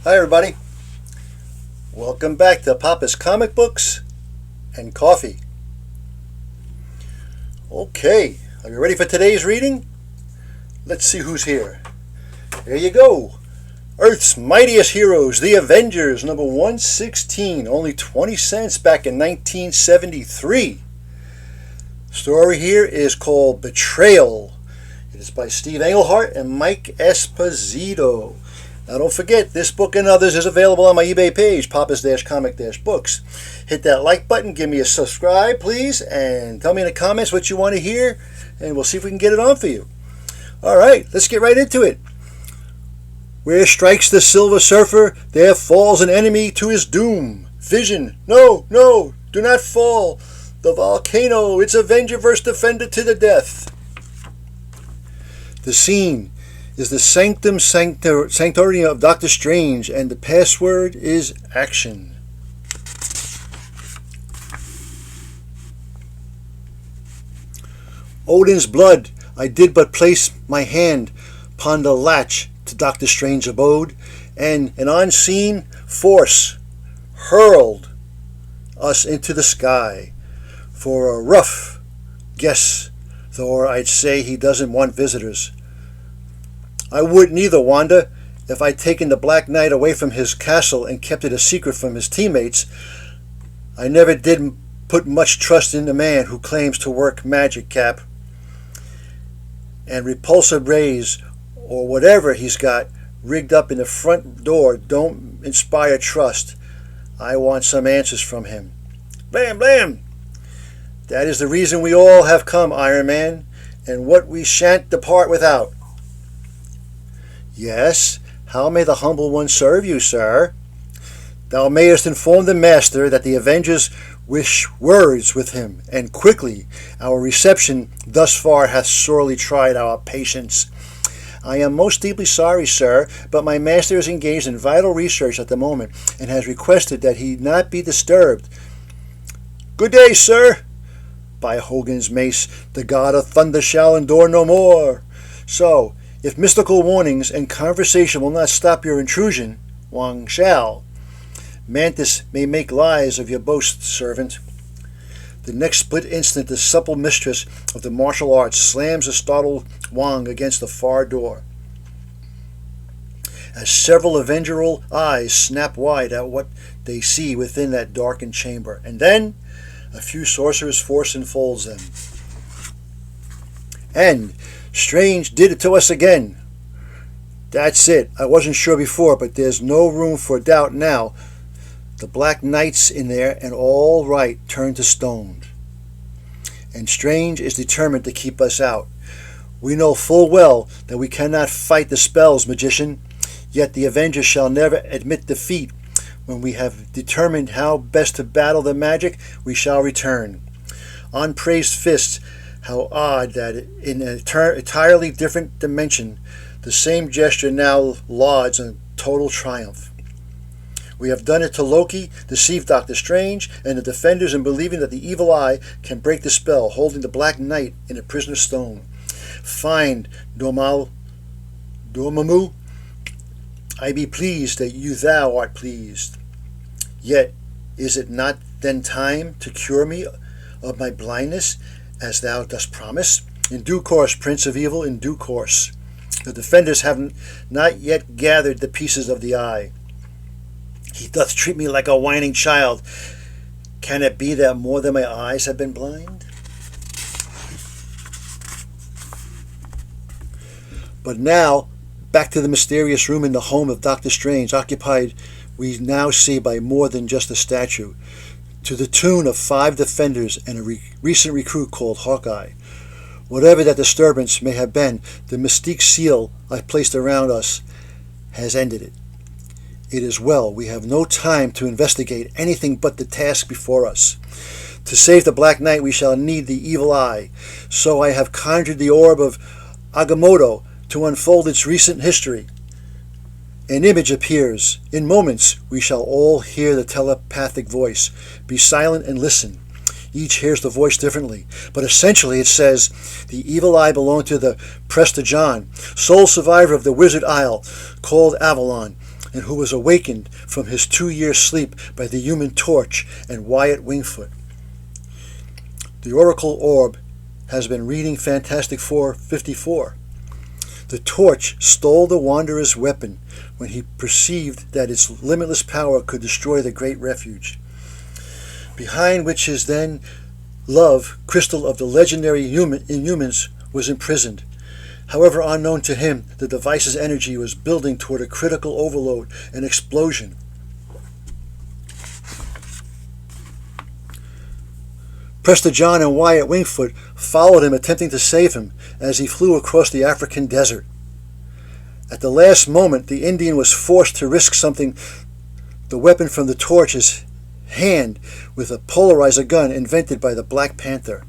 Hi everybody, welcome back to Papa's Comic Books and Coffee. Okay, are you ready for today's reading? Let's see who's here. There you go. Earth's Mightiest Heroes, The Avengers, number 116, only 20 cents back in 1973. Story here is called Betrayal. It is by Steve Englehart and Mike Esposito. Now don't forget, this book and others is available on my eBay page, Papa's-Comic-Books. Hit that like button, give me a subscribe, please, and tell me in the comments what you want to hear, and we'll see if we can get it on for you. All right, let's get right into it. Where strikes the Silver Surfer, there falls an enemy to his doom. Vision, no, do not fall. The volcano, it's Avenger vs. Defender to the death. The scene is the Sanctum Sanctorum of Doctor Strange, and the password is action. Odin's blood, I did but place my hand upon the latch to Doctor Strange's abode, and an unseen force hurled us into the sky. For a rough guess, Thor, I'd say he doesn't want visitors. I wouldn't either, Wanda. If I'd taken the Black Knight away from his castle and kept it a secret from his teammates, I never did put much trust in the man who claims to work magic, Cap. And repulsive rays, or whatever he's got, rigged up in the front door don't inspire trust. I want some answers from him. Blam, blam! That is the reason we all have come, Iron Man, and what we shan't depart without. Yes, how may the humble one serve you, sir? Thou mayest inform the master that the Avengers wish words with him, and quickly. Our reception thus far hath sorely tried our patience. I am most deeply sorry, sir, but my master is engaged in vital research at the moment, and has requested that he not be disturbed. Good day, sir. By Hogan's mace, the god of thunder shall endure no more. So, if mystical warnings and conversation will not stop your intrusion, Wang shall. Mantis may make lies of your boast, servant. The next split instant, the supple mistress of the martial arts slams the startled Wang against the far door, as several Avengeral eyes snap wide at what they see within that darkened chamber, and then a few sorcerers' force enfolds them. And Strange did it to us again. That's it. I wasn't sure before, but there's no room for doubt now. The Black Knight's in there, and all right turned to stone. And Strange is determined to keep us out. We know full well that we cannot fight the spells, magician, yet the Avengers shall never admit defeat. When we have determined how best to battle the magic, we shall return. Unpraised fists, how odd that in an entirely different dimension, the same gesture now lauds in total triumph. We have done it to Loki, deceived Doctor Strange, and the Defenders in believing that the evil eye can break the spell, holding the Black Knight in a prisoner's stone. Find Dormammu, I be pleased that thou art pleased. Yet is it not then time to cure me of my blindness, as thou dost promise? In due course, Prince of Evil, in due course. The Defenders have not yet gathered the pieces of the eye. He doth treat me like a whining child. Can it be that more than my eyes have been blind? But now, back to the mysterious room in the home of Doctor Strange, occupied we now see by more than just a statue, to the tune of 5 Defenders and a recent recruit called Hawkeye. Whatever that disturbance may have been, the mystique seal I placed around us has ended it. It is well, we have no time to investigate anything but the task before us. To save the Black Knight we shall need the evil eye, so I have conjured the orb of Agamotto to unfold its recent history. An image appears. In moments we shall all hear the telepathic voice. Be silent and listen. Each hears the voice differently, but essentially it says, the evil eye belonged to the Prestigion, sole survivor of the Wizard Isle, called Avalon, and who was awakened from his 2-year sleep by the Human Torch and Wyatt Wingfoot. The Oracle Orb has been reading Fantastic Four 54. The Torch stole the Wanderer's weapon when he perceived that its limitless power could destroy the Great Refuge, behind which his then love crystal of the legendary Inhumans was imprisoned. However unknown to him, the device's energy was building toward a critical overload and explosion. Prester John and Wyatt Wingfoot followed him, attempting to save him as he flew across the African desert. At the last moment, the Indian was forced to risk something, the weapon from the Torch's hand with a polarizer gun invented by the Black Panther.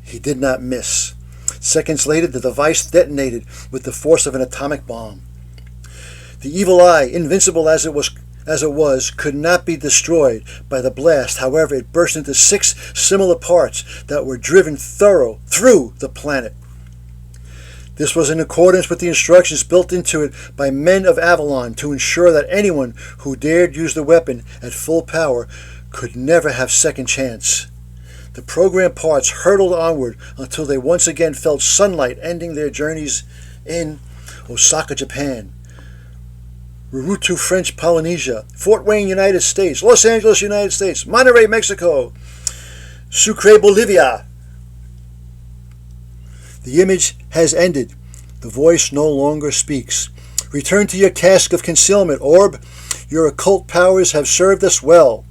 He did not miss. Seconds later, the device detonated with the force of an atomic bomb. The evil eye, invincible as it was, could not be destroyed by the blast. However, it burst into 6 similar parts that were driven through the planet. This was in accordance with the instructions built into it by men of Avalon to ensure that anyone who dared use the weapon at full power could never have second chance. The program parts hurtled onward until they once again felt sunlight, ending their journeys in Osaka, Japan, Rurutu, French Polynesia, Fort Wayne, United States, Los Angeles, United States, Monterrey, Mexico, Sucre, Bolivia. The image has ended. The voice no longer speaks. Return to your task of concealment, Orb. Your occult powers have served us well.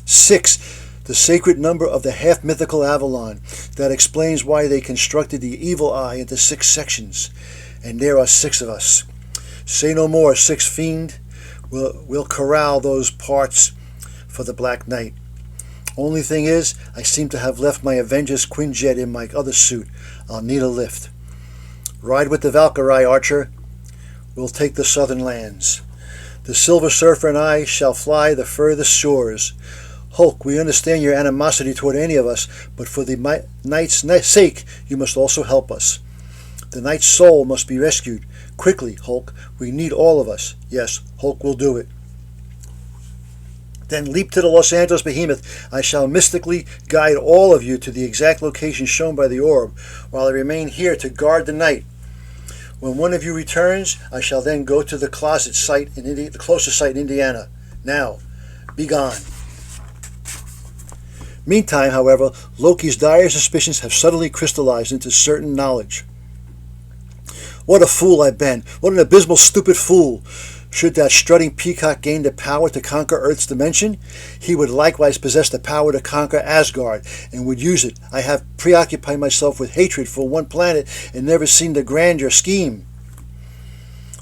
6. The sacred number of the half-mythical Avalon. That explains why they constructed the evil eye into 6 sections. And there are 6 of us. Say no more, 6 fiend. We'll corral those parts for the Black Knight. Only thing is, I seem to have left my Avengers Quinjet in my other suit. I'll need a lift. Ride with the Valkyrie, Archer. We'll take the southern lands. The Silver Surfer and I shall fly the furthest shores. Hulk, we understand your animosity toward any of us, but for the Knight's sake, you must also help us. The Knight's soul must be rescued. Quickly, Hulk. We need all of us. Yes, Hulk will do it. Then leap to the Los Angeles behemoth. I shall mystically guide all of you to the exact location shown by the orb, while I remain here to guard the night. When one of you returns, I shall then go to the closest site in Indiana. Now, be gone. Meantime, however, Loki's dire suspicions have suddenly crystallized into certain knowledge. What a fool I've been! What an abysmal, stupid fool! Should that strutting peacock gain the power to conquer Earth's dimension, he would likewise possess the power to conquer Asgard, and would use it. I have preoccupied myself with hatred for one planet and never seen the grandeur scheme.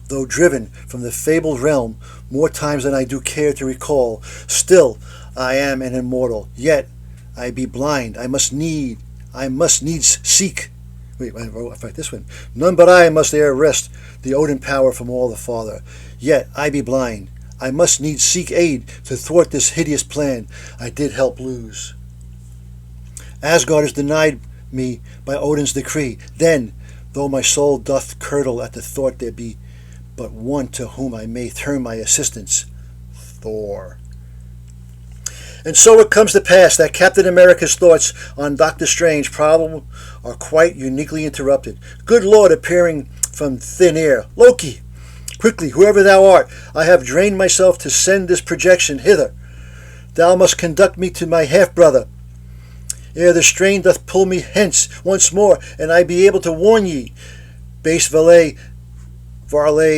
Though driven from the fabled realm more times than I do care to recall, still I am an immortal. Yet I be blind. I must needs seek. Wait, I write this one. None but I must there wrest the Odin power from all the Father. Yet I be blind. I must needs seek aid to thwart this hideous plan I did help lose. Asgard is denied me by Odin's decree. Then, though my soul doth curdle at the thought there be but one to whom I may turn my assistance, Thor. And so it comes to pass that Captain America's thoughts on Doctor Strange's problem are quite uniquely interrupted. Good Lord appearing from thin air. Loki! Quickly, whoever thou art, I have drained myself to send this projection hither. Thou must conduct me to my half-brother, ere the strain doth pull me hence once more, and I be able to warn ye. Base varley,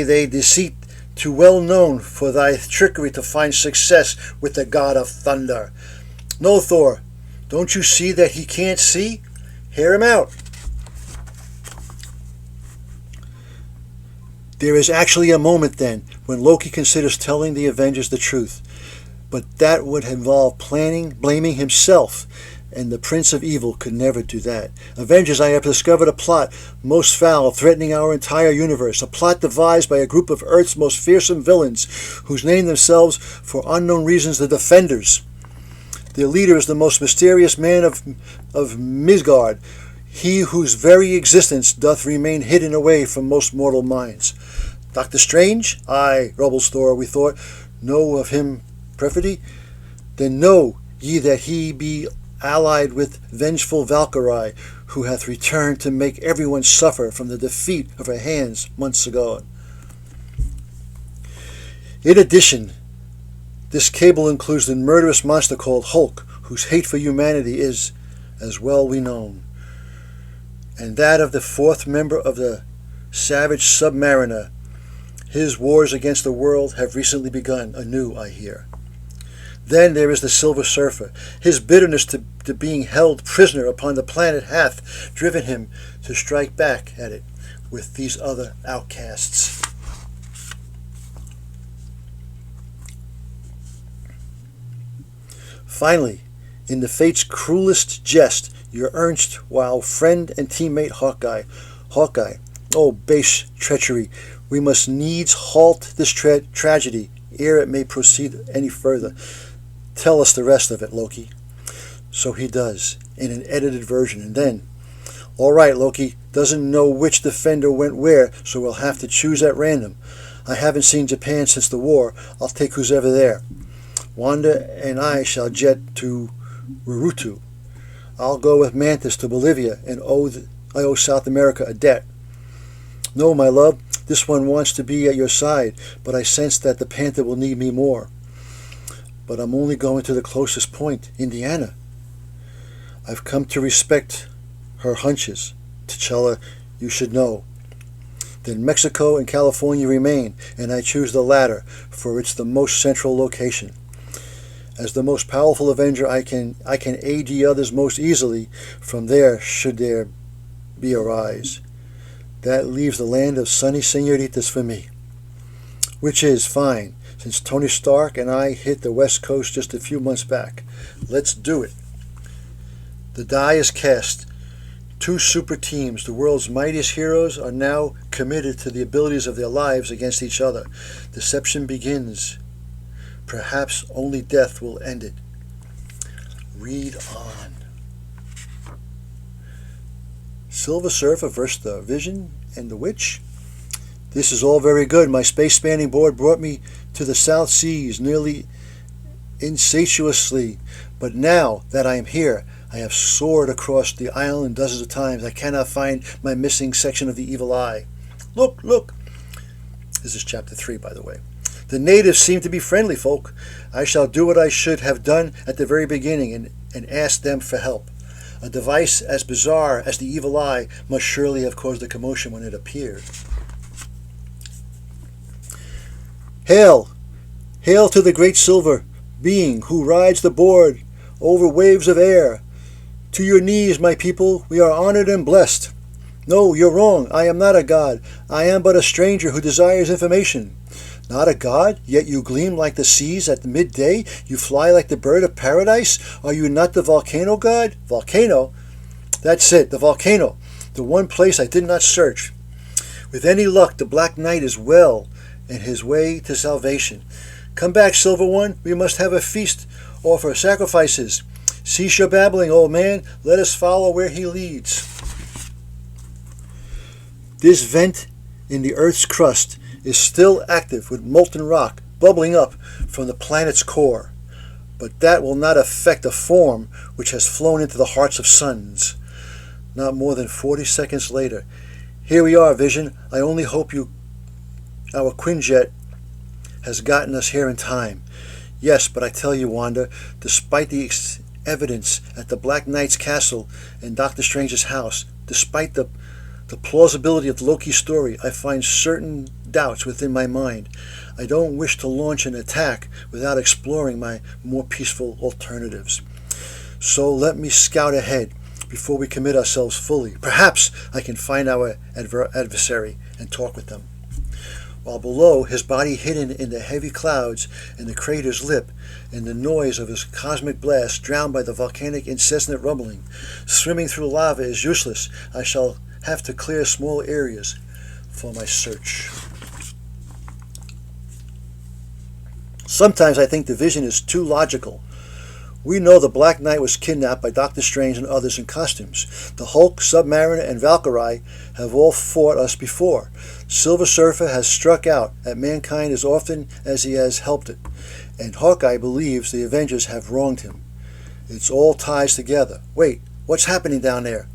they deceit too well known for thy trickery to find success with the god of thunder. No, Thor, don't you see that he can't see? Hear him out. There is actually a moment then when Loki considers telling the Avengers the truth, but that would involve blaming himself, and the Prince of Evil could never do that. Avengers, I have discovered a plot most foul, threatening our entire universe, a plot devised by a group of Earth's most fearsome villains, whose name themselves, for unknown reasons, the Defenders. Their leader is the most mysterious man of Midgard, he whose very existence doth remain hidden away from most mortal minds. Doctor Strange? Aye, Rubbles Thor, we thought. Know of him perfidy? Then know ye that he be allied with vengeful Valkyrie, who hath returned to make everyone suffer from the defeat of her hands months ago. In addition, this cable includes the murderous monster called Hulk, whose hate for humanity is, as well we known, and that of the fourth member of the savage Submariner. His wars against the world have recently begun anew, I hear. Then there is the Silver Surfer. His bitterness to being held prisoner upon the planet hath driven him to strike back at it with these other outcasts. Finally, in the fate's cruelest jest, your erstwhile friend and teammate Hawkeye, oh base treachery, we must needs halt this tragedy ere it may proceed any further. Tell us the rest of it, Loki. So he does, in an edited version, and then, all right, Loki, doesn't know which defender went where, so we'll have to choose at random. I haven't seen Japan since the war. I'll take who's ever there. Wanda and I shall jet to Rurutu. I'll go with Mantis to Bolivia and I owe South America a debt. No, my love, this one wants to be at your side, but I sense that the Panther will need me more. But I'm only going to the closest point, Indiana. I've come to respect her hunches. T'Challa, you should know. Then Mexico and California remain, and I choose the latter, for it's the most central location. As the most powerful Avenger, I can aid ye others most easily from there, should there be a rise. That leaves the land of sunny senoritas for me. Which is fine, since Tony Stark and I hit the West Coast just a few months back. Let's do it. The die is cast. Two super teams, the world's mightiest heroes, are now committed to the abilities of their lives against each other. Deception begins. Perhaps only death will end it. Read on. Silver Surfer versus the Vision and the Witch. This is all very good. My space-spanning board brought me to the South Seas nearly insatiably, but now that I am here, I have soared across the island dozens of times. I cannot find my missing section of the evil eye. Look, look. This is chapter 3, by the way. The natives seem to be friendly folk. I shall do what I should have done at the very beginning and ask them for help. A device as bizarre as the evil eye must surely have caused a commotion when it appeared. Hail! Hail to the great silver being who rides the board over waves of air. To your knees, my people, we are honored and blessed. No, you're wrong. I am not a god. I am but a stranger who desires information. Not a god, yet you gleam like the seas at midday. You fly like the bird of paradise. Are you not the volcano god? Volcano? That's it, the volcano. The one place I did not search. With any luck, the Black Knight is well in his way to salvation. Come back, Silver One. We must have a feast, offer sacrifices. Cease your babbling, old man. Let us follow where he leads. This vent in the Earth's crust is still active with molten rock bubbling up from the planet's core. But that will not affect the form which has flown into the hearts of suns. Not more than 40 seconds later. Here we are, Vision. I only hope our Quinjet has gotten us here in time. Yes, but I tell you, Wanda, despite the evidence at the Black Knight's castle and Doctor Strange's house, despite the plausibility of Loki's story, I find certain doubts within my mind. I don't wish to launch an attack without exploring my more peaceful alternatives. So let me scout ahead before we commit ourselves fully. Perhaps I can find our adversary and talk with them. While below, his body hidden in the heavy clouds and the crater's lip, and the noise of his cosmic blast drowned by the volcanic incessant rumbling. Swimming through lava is useless. I shall have to clear small areas for my search. Sometimes I think the Vision is too logical. We know the Black Knight was kidnapped by Doctor Strange and others in costumes. The Hulk, Submariner, and Valkyrie have all fought us before. Silver Surfer has struck out at mankind as often as he has helped it. And Hawkeye believes the Avengers have wronged him. It's all ties together. Wait, what's happening down there?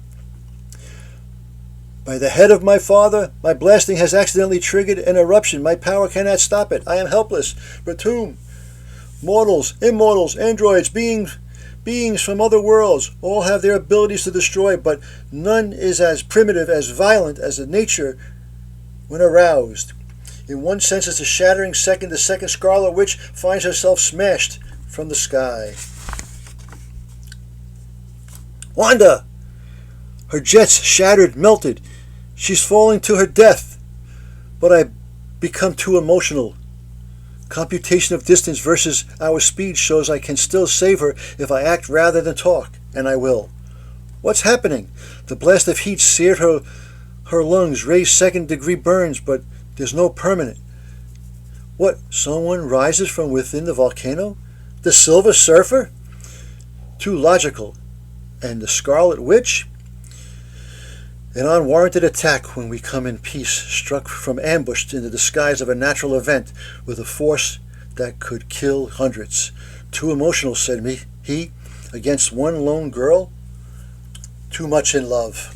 By the head of my father, my blasting has accidentally triggered an eruption. My power cannot stop it. I am helpless. Batum. Mortals, immortals, androids, beings from other worlds, all have their abilities to destroy, but none is as primitive, as violent as the nature when aroused. In one sense, it's a shattering second. The second Scarlet Witch finds herself smashed from the sky. Wanda! Her jets shattered, melted. She's falling to her death. But I become too emotional. Computation of distance versus our speed shows I can still save her if I act rather than talk, and I will. What's happening? The blast of heat seared her lungs, raised second-degree burns, but there's no permanent. What, someone rises from within the volcano? The Silver Surfer? Too logical. And the Scarlet Witch? An unwarranted attack when we come in peace, struck from ambush in the disguise of a natural event with a force that could kill hundreds. Too emotional, said he, against one lone girl? Too much in love.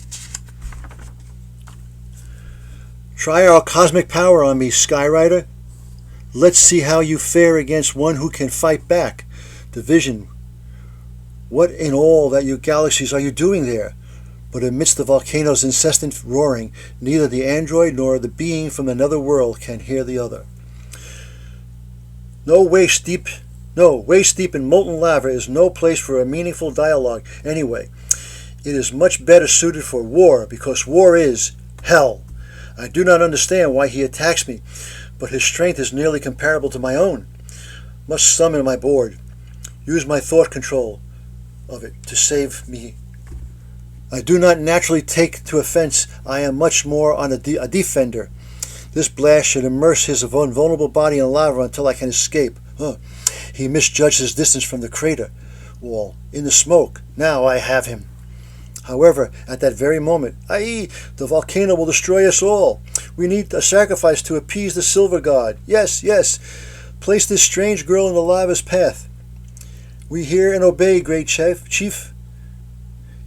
Try our cosmic power on me, Skyrider. Let's see how you fare against one who can fight back. Division. What in all that you galaxies are you doing there? But amidst the volcano's incessant roaring, neither the android nor the being from another world can hear the other. Waist deep in molten lava is no place for a meaningful dialogue anyway. It is much better suited for war, because war is hell. I do not understand why he attacks me, but his strength is nearly comparable to my own. Must summon my board. Use my thought control of it to save me. I do not naturally take to offense. I am much more on a defender. This blast should immerse his vulnerable body in lava until I can escape. He misjudged his distance from the crater wall. In the smoke. Now I have him. However, at that very moment, i.e., the volcano will destroy us all. We need a sacrifice to appease the Silver God. Yes, yes. Place this strange girl in the lava's path. We hear and obey, great chief.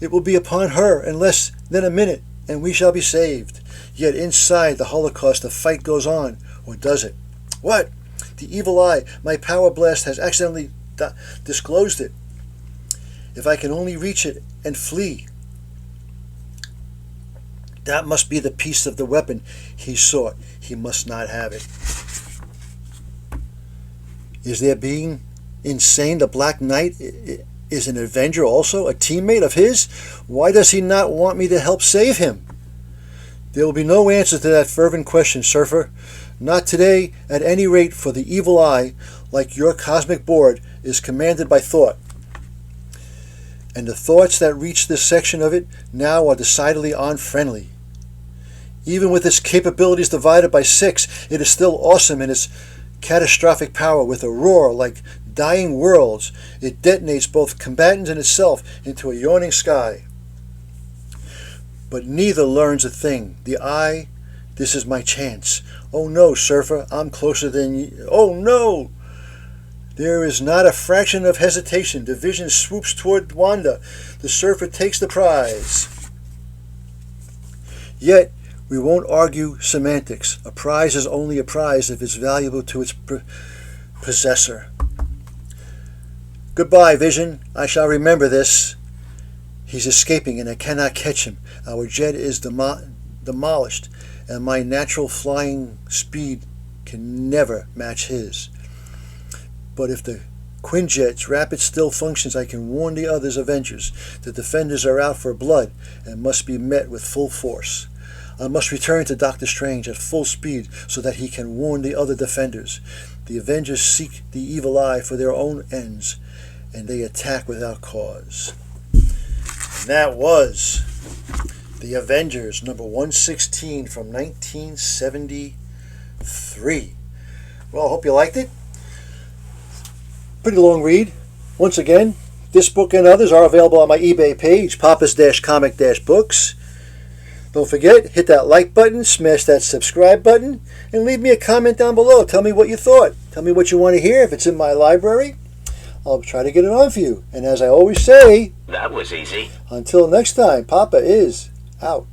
It will be upon her in less than a minute, and we shall be saved. Yet inside the Holocaust, the fight goes on. Or does it? What? The evil eye, my power blast, has accidentally disclosed it. If I can only reach it and flee. That must be the piece of the weapon he sought. He must not have it. Is there being insane? The Black Knight is an Avenger also, a teammate of his? Why does he not want me to help save him? There will be no answer to that fervent question, Surfer. Not today, at any rate, for the evil eye, like your cosmic board, is commanded by thought. And the thoughts that reach this section of it now are decidedly unfriendly. Even with its capabilities divided by 6, it is still awesome in its catastrophic power. With a roar like dying worlds, it detonates both combatants and itself into a yawning sky. But neither learns a thing. The eye, this is my chance. Oh no, Surfer, I'm closer than you. Oh no! There is not a fraction of hesitation. The vision swoops toward Wanda. The Surfer takes the prize. Yet, we won't argue semantics. A prize is only a prize if it's valuable to its possessor. Goodbye, Vision. I shall remember this. He's escaping and I cannot catch him. Our jet is demolished, and my natural flying speed can never match his. But if the Quinjet's rapid still functions, I can warn the others Avengers. The defenders are out for blood and must be met with full force. I must return to Doctor Strange at full speed so that he can warn the other defenders. The Avengers seek the evil eye for their own ends, and they attack without cause. And that was The Avengers, number 116 from 1973. Well, I hope you liked it. Pretty long read. Once again, This book and others are available on my eBay page, Papa's-Comic-Books. Don't forget, hit that like button, smash that subscribe button, and leave me a comment down below. Tell me what you thought. Tell me what you want to hear. If it's in my library, I'll try to get it on for you. And as I always say, that was easy. Until next time, Papa is out.